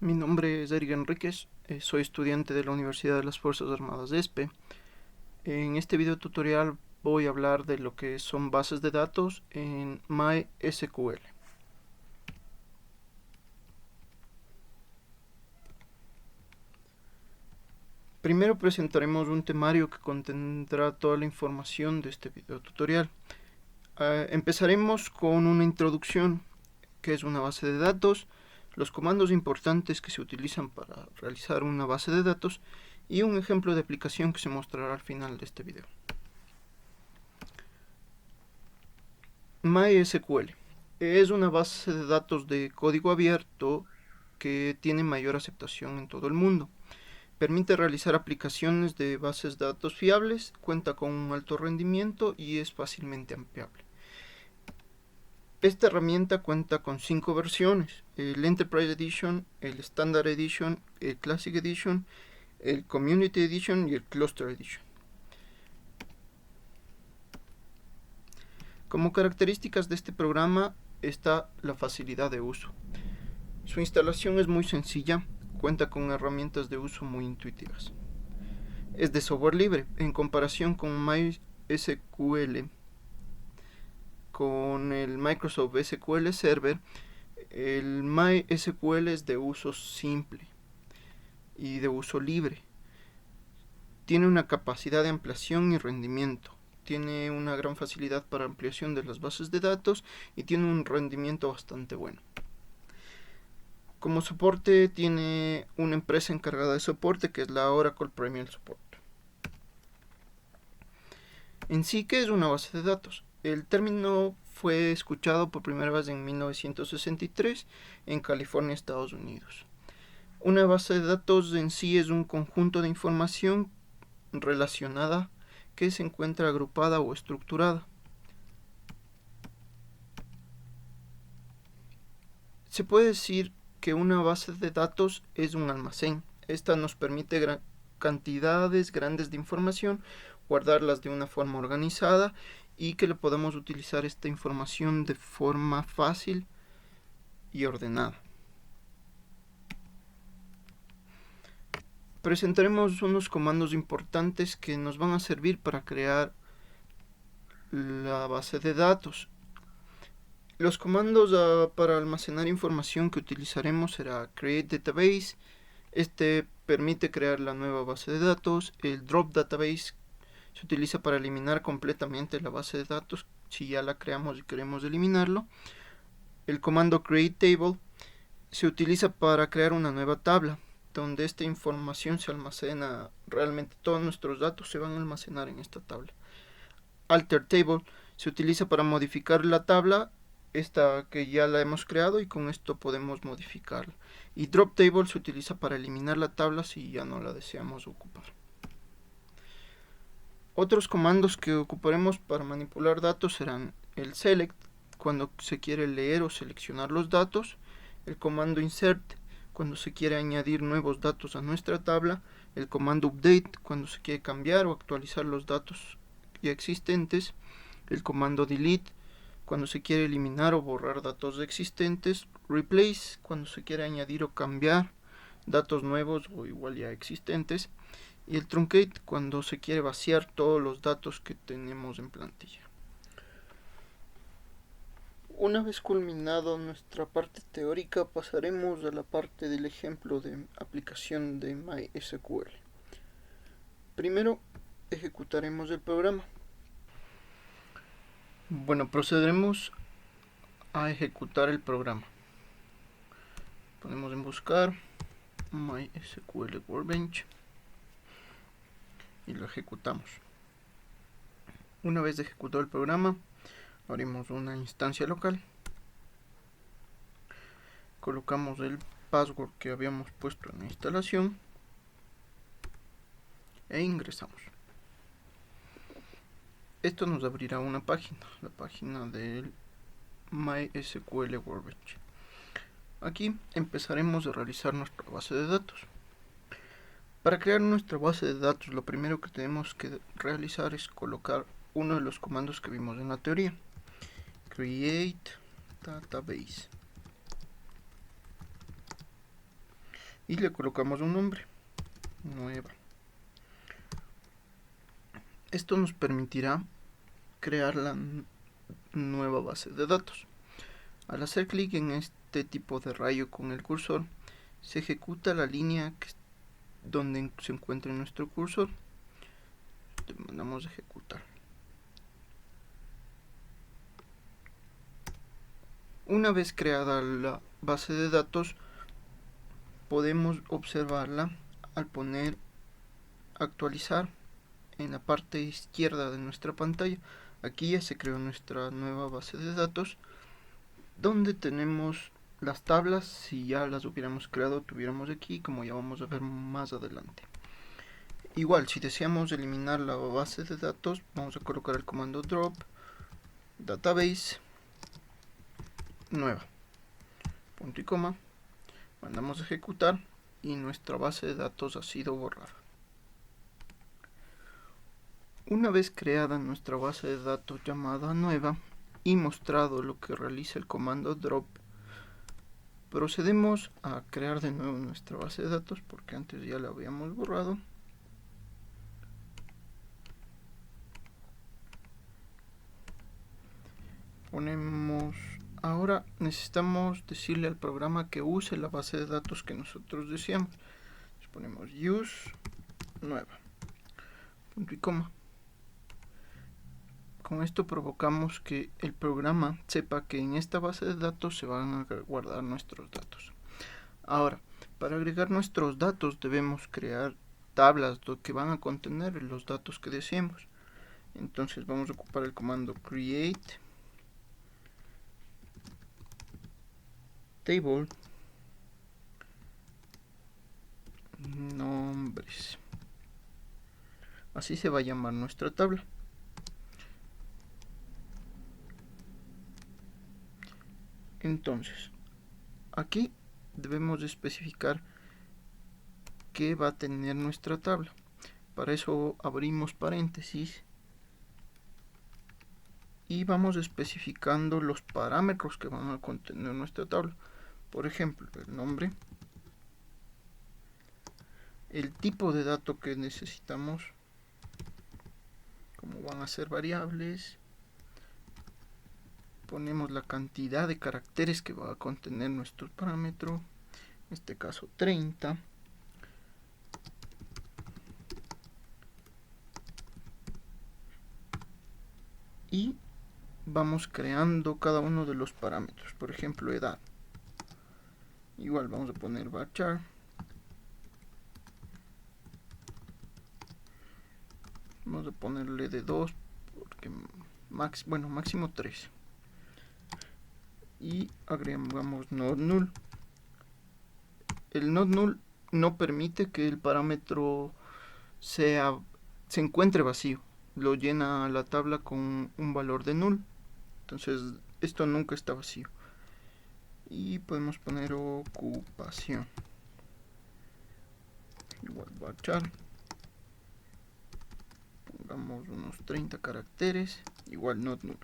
Mi nombre es Eric Enríquez, soy estudiante de la Universidad de las Fuerzas Armadas de ESPE. En este video tutorial voy a hablar de lo que son bases de datos en MySQL. Primero presentaremos un temario que contendrá toda la información de este video tutorial. Empezaremos con una introducción, que es una base de datos, los comandos importantes que se utilizan para realizar una base de datos y un ejemplo de aplicación que se mostrará al final de este video. MySQL es una base de datos de código abierto que tiene mayor aceptación en todo el mundo. Permite realizar aplicaciones de bases de datos fiables, cuenta con un alto rendimiento y es fácilmente ampliable. Esta herramienta cuenta con 5 versiones: el Enterprise Edition, el Standard Edition, el Classic Edition, el Community Edition y el Cluster Edition. Como características de este programa está la facilidad de uso. Su instalación es muy sencilla, cuenta con herramientas de uso muy intuitivas. Es de software libre en comparación con MySQL. Con el Microsoft SQL Server, el MySQL es de uso simple y de uso libre. Tiene una capacidad de ampliación y rendimiento. Tiene una gran facilidad para ampliación de las bases de datos y tiene un rendimiento bastante bueno. Como soporte tiene una empresa encargada de soporte que es la Oracle Premier Support. En sí, ¿qué es una base de datos? El término fue escuchado por primera vez en 1963 en California, Estados Unidos. Una base de datos en sí es un conjunto de información relacionada que se encuentra agrupada o estructurada. Se puede decir que una base de datos es un almacén. Esta nos permite cantidades grandes de información, guardarlas de una forma organizada y que le podemos utilizar esta información de forma fácil y ordenada. Presentaremos unos comandos importantes que nos van a servir para crear la base de datos. Los comandos para almacenar información que utilizaremos será create database. Este permite crear la nueva base de datos. El drop database se utiliza para eliminar completamente la base de datos si ya la creamos y queremos eliminarlo. El comando create table se utiliza para crear una nueva tabla donde esta información se almacena. Realmente todos nuestros datos se van a almacenar en esta tabla. Alter table se utiliza para modificar la tabla, esta que ya la hemos creado, y con esto podemos modificarla. Y drop table se utiliza para eliminar la tabla si ya no la deseamos ocupar. Otros comandos que ocuparemos para manipular datos serán el select, cuando se quiere leer o seleccionar los datos, el comando insert, cuando se quiere añadir nuevos datos a nuestra tabla, el comando update, cuando se quiere cambiar o actualizar los datos ya existentes, el comando delete, cuando se quiere eliminar o borrar datos existentes, replace, cuando se quiere añadir o cambiar datos nuevos o igual ya existentes, y el truncate, cuando se quiere vaciar todos los datos que tenemos en plantilla. Una vez culminado nuestra parte teórica, pasaremos a la parte del ejemplo de aplicación de MySQL. Primero, ejecutaremos el programa. Bueno, procederemos a ejecutar el programa. Ponemos en buscar MySQL Workbench y lo ejecutamos. Una vez ejecutado el programa, abrimos una instancia local, colocamos el password que habíamos puesto en la instalación e ingresamos. Esto nos abrirá una página, la página del MySQL Workbench. Aquí empezaremos a realizar nuestra base de datos. Para crear nuestra base de datos, lo primero que tenemos que realizar es colocar uno de los comandos que vimos en la teoría: create database. y le colocamos un nombre, nueva. Esto nos permitirá crear la nueva base de datos. Al hacer clic en este tipo de rayo con el cursor, se ejecuta la línea donde se encuentra nuestro cursor. Le mandamos a ejecutar. Una vez creada la base de datos, podemos observarla al poner actualizar en la parte izquierda de nuestra pantalla. Aquí ya se creó nuestra nueva base de datos, donde tenemos las tablas. Si ya las hubiéramos creado, tuviéramos aquí, como ya vamos a ver más adelante. Igual, si deseamos eliminar la base de datos, vamos a colocar el comando drop database nueva, punto y coma, mandamos a ejecutar y nuestra base de datos ha sido borrada. Una vez creada nuestra base de datos llamada nueva y mostrado lo que realiza el comando drop, procedemos a crear de nuevo nuestra base de datos porque antes ya la habíamos borrado. Ahora necesitamos decirle al programa que use la base de datos que nosotros deseamos. Entonces ponemos use nueva, punto y coma. Con esto provocamos que el programa sepa que en esta base de datos se van a guardar nuestros datos. Ahora, para agregar nuestros datos debemos crear tablas que van a contener los datos que deseemos. Entonces vamos a ocupar el comando create table nombres. Así se va a llamar nuestra tabla. Entonces, aquí debemos especificar qué va a tener nuestra tabla. Para eso abrimos paréntesis y vamos especificando los parámetros que van a contener nuestra tabla. Por ejemplo, el nombre, el tipo de dato que necesitamos, como van a ser variables, ponemos la cantidad de caracteres que va a contener nuestro parámetro, en este caso 30, y vamos creando cada uno de los parámetros. Por ejemplo, edad, igual vamos a poner varchar, vamos a ponerle de 2 porque máximo 3, y agregamos not null. El not null no permite que el parámetro se encuentre vacío, lo llena la tabla con un valor de null, entonces esto nunca está vacío. Y podemos poner ocupación, igual varchar, pongamos unos 30 caracteres, igual not null.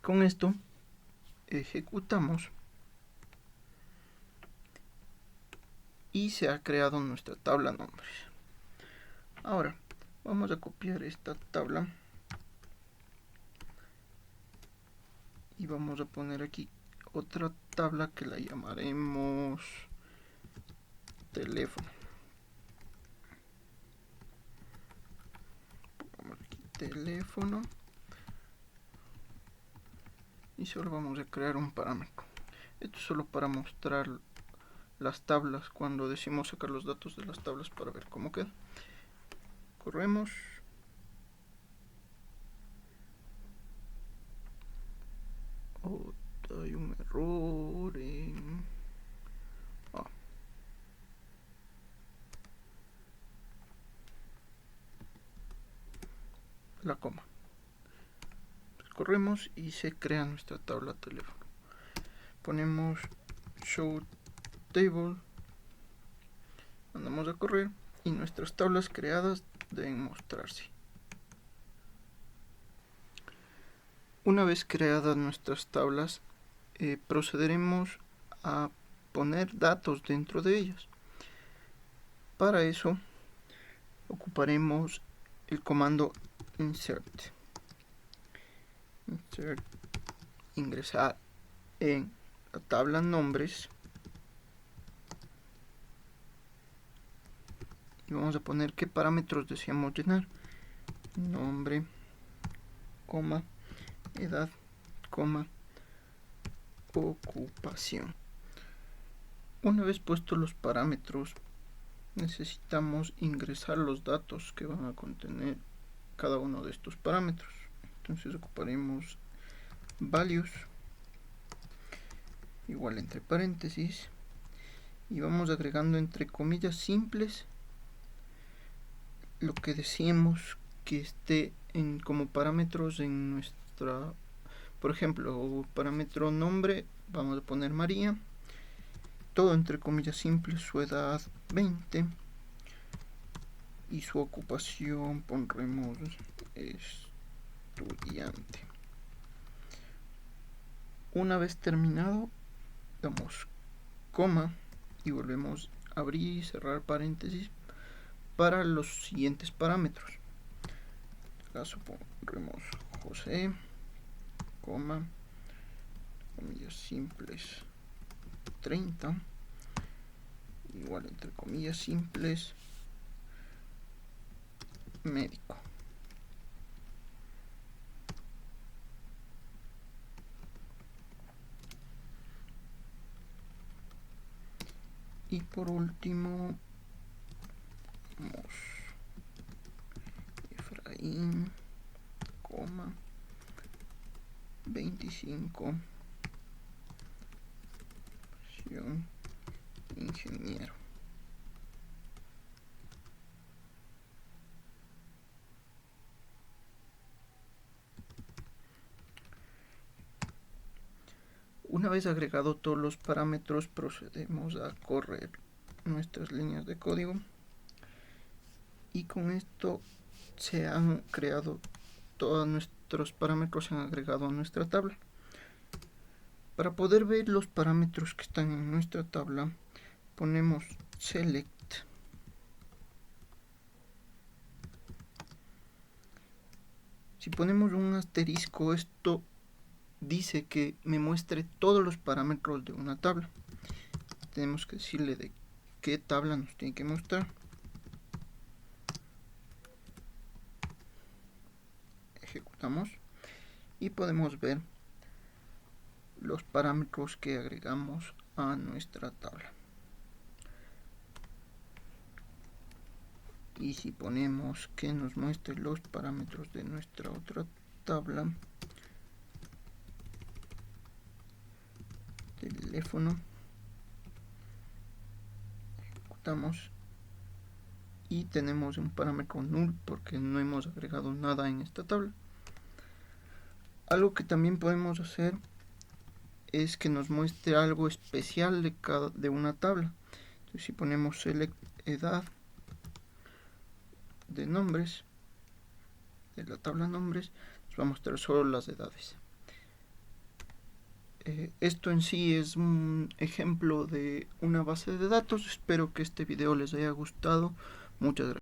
Con esto ejecutamos y se ha creado nuestra tabla nombres. Ahora vamos a copiar esta tabla y vamos a poner aquí otra tabla que la llamaremos teléfono. Pongamos aquí teléfono y solo vamos a crear un parámetro. Esto es solo para mostrar las tablas cuando decimos sacar los datos de las tablas para ver cómo queda. Corremos. Hay un error en la coma. Corremos y se crea nuestra tabla teléfono. Ponemos show table, mandamos a correr y nuestras tablas creadas deben mostrarse. Una vez creadas nuestras tablas, procederemos a poner datos dentro de ellas. Para eso ocuparemos el comando insert. Ingresar en la tabla nombres y vamos a poner qué parámetros deseamos llenar: nombre, coma, edad, coma, ocupación. Una vez puestos los parámetros, necesitamos ingresar los datos que van a contener cada uno de estos parámetros. Entonces ocuparemos values igual entre paréntesis y vamos agregando entre comillas simples lo que deseemos que esté como parámetros en nuestra, por ejemplo, parámetro nombre, vamos a poner María, todo entre comillas simples, su edad 20 y su ocupación pondremos estudiante. Una vez terminado, damos coma y volvemos a abrir y cerrar paréntesis para los siguientes parámetros. En este caso pondremos José, coma, comillas simples 30, igual entre comillas simples médico. Y por último, Efraín, coma, 25, ingeniero. Una vez agregado todos los parámetros, procedemos a correr nuestras líneas de código y con esto se han creado todos nuestros parámetros, se han agregado a nuestra tabla. Para poder ver los parámetros que están en nuestra tabla, ponemos select si ponemos un asterisco, esto dice que me muestre todos los parámetros de una tabla. Tenemos que decirle de qué tabla nos tiene que mostrar. Ejecutamos y podemos ver los parámetros que agregamos a nuestra tabla. Y si ponemos que nos muestre los parámetros de nuestra otra tabla, teléfono, ejecutamos y tenemos un parámetro null porque no hemos agregado nada en esta tabla. Algo que también podemos hacer es que nos muestre algo especial de una tabla. Entonces, si ponemos select edad de nombres, de la tabla nombres, nos va a mostrar solo las edades. Esto en sí es un ejemplo de una base de datos. Espero que este video les haya gustado. Muchas gracias.